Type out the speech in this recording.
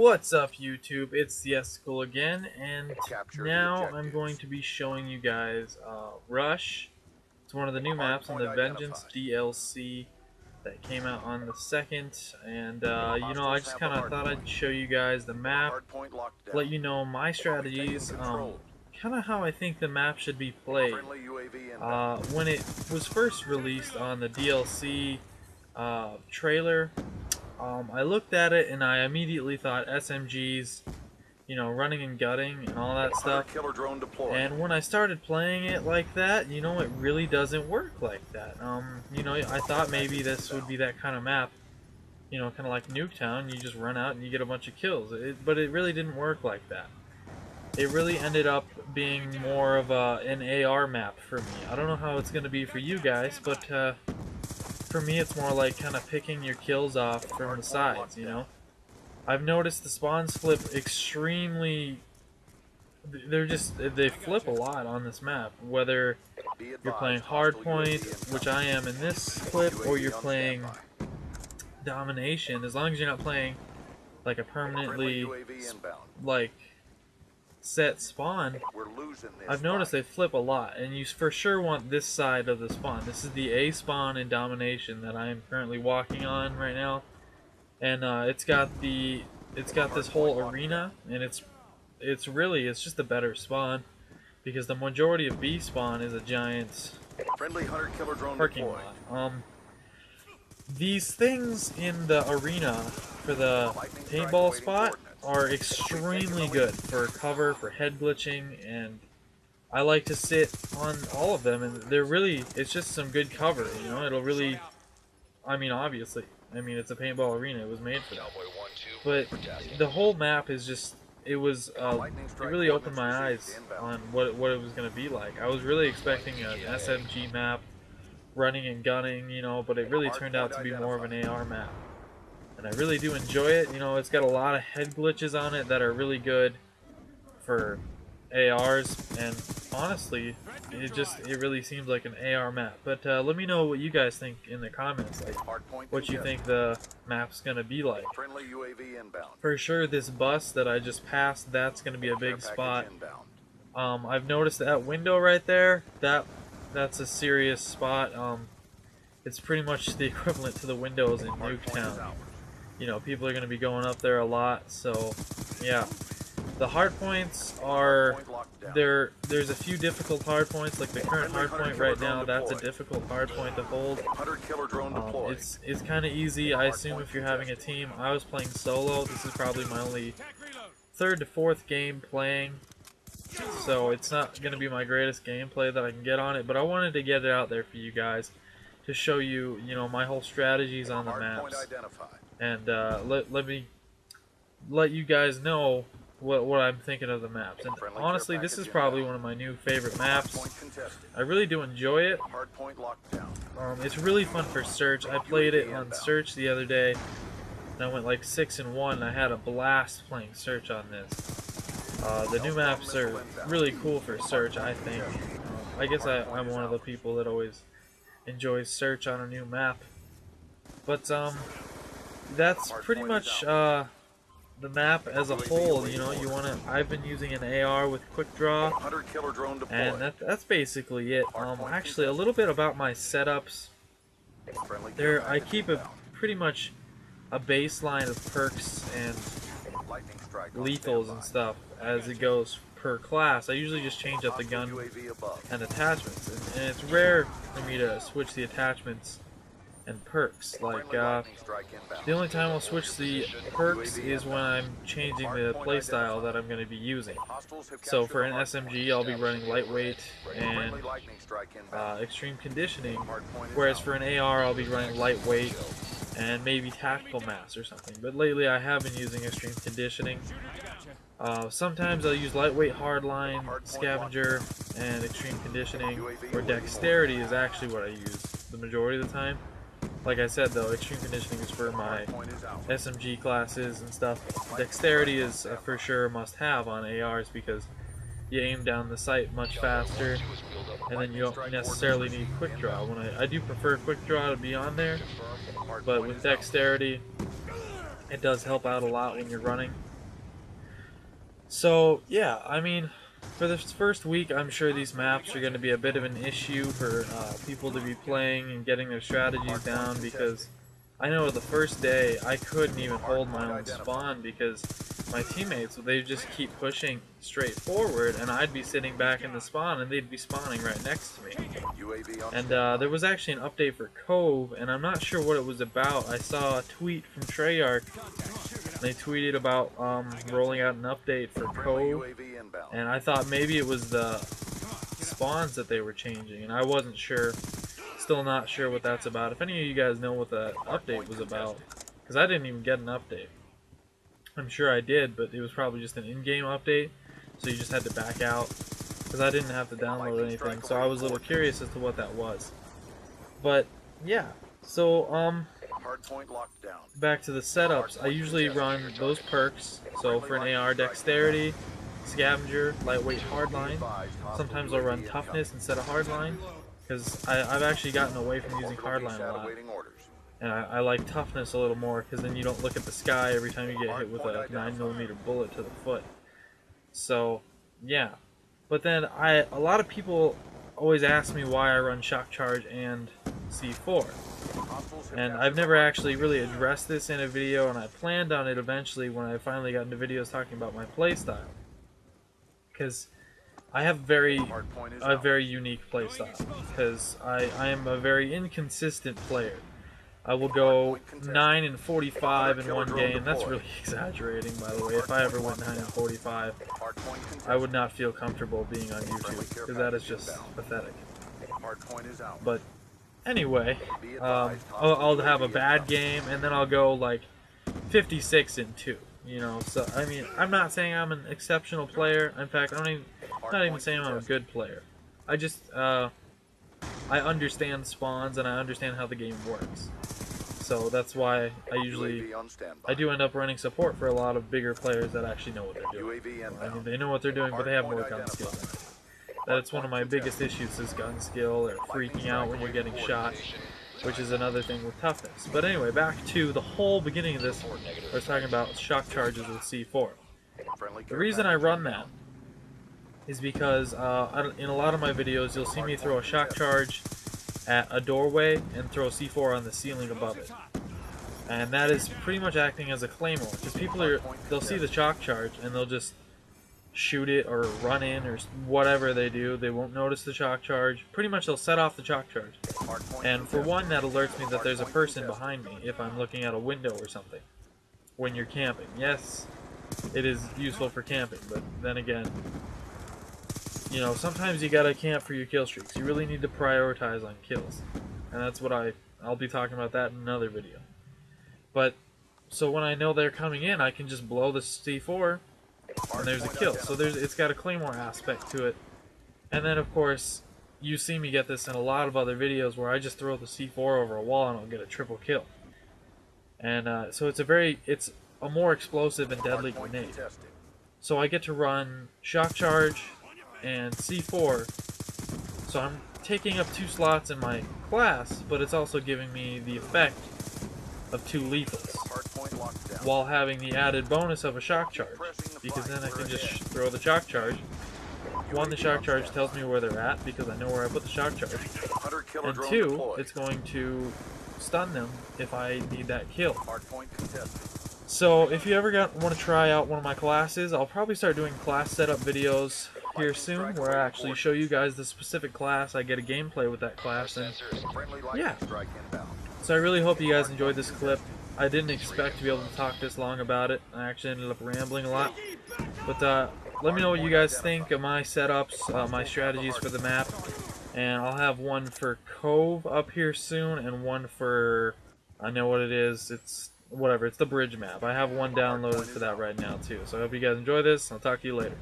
What's up, YouTube? It's the School again, and Capture the now I'm objectives. going to be showing you guys Rush. It's one of the new maps on Hardpoint the Vengeance identified. DLC that came out on the 2nd, and I Hostiles just have the kind of thought hardpoint. I'd show you guys the map, Hardpoint locked let down. you know my Retain strategies, control. kind of how I think the map should be played. Friendly UAV inbound. When it was first released on the DLC trailer, I looked at it and I immediately thought SMGs, running and gutting and all that Hunter stuff. killer drone deployed. And when I started playing it like that, it really doesn't work like that. I thought maybe this would be that kind of map, kind of like Nuketown. You just run out and you get a bunch of kills. But it really didn't work like that. It really ended up being more of an AR map for me. I don't know how it's going to be for you guys, but for me it's more like kind of picking your kills off from the sides, I've noticed the spawns flip extremely. They flip a lot on this map, whether you're playing hardpoint, which I am in this clip, or you're playing domination. As long as you're not playing like a permanently like set spawn, I've noticed they flip a lot, and you for sure want this side of the spawn. This is the A spawn in domination that I am currently walking on right now, and it's got this whole arena, and it's just a better spawn, because the majority of B spawn is a giant Friendly hunter killer drone parking deployed. lot. These things in the arena for the paintball spot are extremely good for cover, for head glitching, and I like to sit on all of them, and it's just some good cover, it'll really, obviously, it's a paintball arena, it was made for that. But the whole map is just, it really opened my eyes on what it was going to be like. I was really expecting an SMG map, running and gunning, but it really turned out to be more of an AR map. And I really do enjoy it. It's got a lot of head glitches on it that are really good for ARs, and honestly, it really seems like an AR map. But let me know what you guys think in the comments, like what you think the map's gonna be like. Friendly UAV inbound. For sure, this bus that I just passed, that's gonna be a big spot. I've noticed that window right there. That's a serious spot. It's pretty much the equivalent to the windows in Nuketown. People are going to be going up there a lot, so yeah. The hard points are there's a few difficult hard points, like the current hard point right now. That's a difficult hard point to hold. It's kind of easy, I assume, if you're having a team. I was playing solo. This is probably my only third to fourth game playing, so it's not going to be my greatest gameplay that I can get on it, but I wanted to get it out there for you guys to show you, my whole strategies on the maps, and let me let you guys know what I'm thinking of the maps. And honestly, this is probably one of my new favorite maps. I really do enjoy it. It's really fun for search. I played it on search the other day, and I went like 6-1. I had a blast playing search on this. The new maps are really cool for search, I think. I guess I'm one of the people that always enjoys search on a new map. But that's pretty much the map as a whole. I've been using an AR with quick draw, and that's basically it. Actually, a little bit about my setups. I keep pretty much a baseline of perks and lethals and stuff as it goes per class. I usually just change up the gun and attachments, and it's rare for me to switch the attachments and perks. Like the only time I'll switch the perks is when I'm changing the playstyle that I'm going to be using. So for an SMG, I'll be running lightweight and extreme conditioning, whereas for an AR, I'll be running lightweight and maybe tactical mass or something. But lately, I have been using extreme conditioning. Sometimes I'll use lightweight hardline, scavenger, and extreme conditioning, or dexterity is actually what I use the majority of the time. Like I said, though, extreme conditioning is for my SMG classes and stuff. Dexterity is for sure a must-have on ARs, because you aim down the sight much faster, and then you don't necessarily need quick draw. I do prefer quick draw to be on there, but with dexterity, it does help out a lot when you're running. So yeah, I mean, for this first week, I'm sure these maps are going to be a bit of an issue for people to be playing and getting their strategies down, because I know the first day I couldn't even hold my own spawn because my teammates, they just keep pushing straight forward, and I'd be sitting back in the spawn and they'd be spawning right next to me. And there was actually an update for Cove, and I'm not sure what it was about. I saw a tweet from Treyarch. They tweeted about rolling out an update for Cove, and I thought maybe it was the spawns that they were changing, and I wasn't sure. Still not sure what that's about. If any of you guys know what the update was about, because I didn't even get an update. I'm sure I did, but it was probably just an in-game update, so you just had to back out, because I didn't have to download anything, so I was a little curious as to what that was. But yeah, so back to the setups. I usually run those perks, so for an AR, dexterity, scavenger, lightweight, hardline. Sometimes I'll run toughness instead of hardline, because I've actually gotten away from using hardline a lot. And I like toughness a little more, because then you don't look at the sky every time you get hit with a 9mm bullet to the foot. So, yeah. But then a lot of people always ask me why I run shock charge and C4. And I've never actually really addressed this in a video, and I planned on it eventually when I finally got into videos talking about my playstyle. Because I have a very unique playstyle, because I am a very inconsistent player. I will go 9 and 45 in one game. That's really exaggerating, by the way. If I ever went 9 and 45, I would not feel comfortable being on YouTube, because that is just pathetic. But anyway, I'll have a bad game, and then I'll go like 56 and 2. You know, so I mean, I'm not saying I'm an exceptional player. In fact, I'm not even saying I'm a good player. I just I understand spawns, and I understand how the game works. So that's why I do end up running support for a lot of bigger players that actually know what they're doing. I mean, they know what they're doing, but they have more gun skill than I do. That's one of my biggest issues, is gun skill, or freaking out when you're getting shot, which is another thing with toughness. But anyway, back to the whole beginning of this. I was talking about shock charges with C4. The reason I run that is because in a lot of my videos, you'll see me throw a shock charge at a doorway and throw C4 on the ceiling above it. And that is pretty much acting as a claymore, because they'll see the shock charge and they'll just shoot it or run in or whatever they do. They won't notice the shock charge. Pretty much they'll set off the shock charge. And for one, that alerts me that there's a person behind me if I'm looking out a window or something when you're camping. Yes, it is useful for camping, but then again, you know, sometimes you gotta camp for your kill streaks. You really need to prioritize on kills. And that's what I'll be talking about that in another video. But, so when I know they're coming in, I can just blow the C4, and there's a kill. So it's got a claymore aspect to it. And then, of course, you see me get this in a lot of other videos where I just throw the C4 over a wall and I'll get a triple kill. And so it's a more explosive and deadly grenade. So I get to run shock charge and C4, so I'm taking up 2 slots in my class, but it's also giving me the effect of 2 lethals, while having the added bonus of a shock charge, because then I can just throw the shock charge. One, the shock charge tells me where they're at, because I know where I put the shock charge, and 2, it's going to stun them if I need that kill. So if you ever want to try out one of my classes, I'll probably start doing class setup videos here soon, where I actually show you guys the specific class. I get a gameplay with that class, and yeah. So I really hope you guys enjoyed this clip. I didn't expect to be able to talk this long about it. I actually ended up rambling a lot. But let me know what you guys think of my setups, my strategies for the map. And I'll have one for Cove up here soon, and one for, I know what it is, it's whatever, it's the bridge map. I have one downloaded for that right now too. So I hope you guys enjoy this. I'll talk to you later.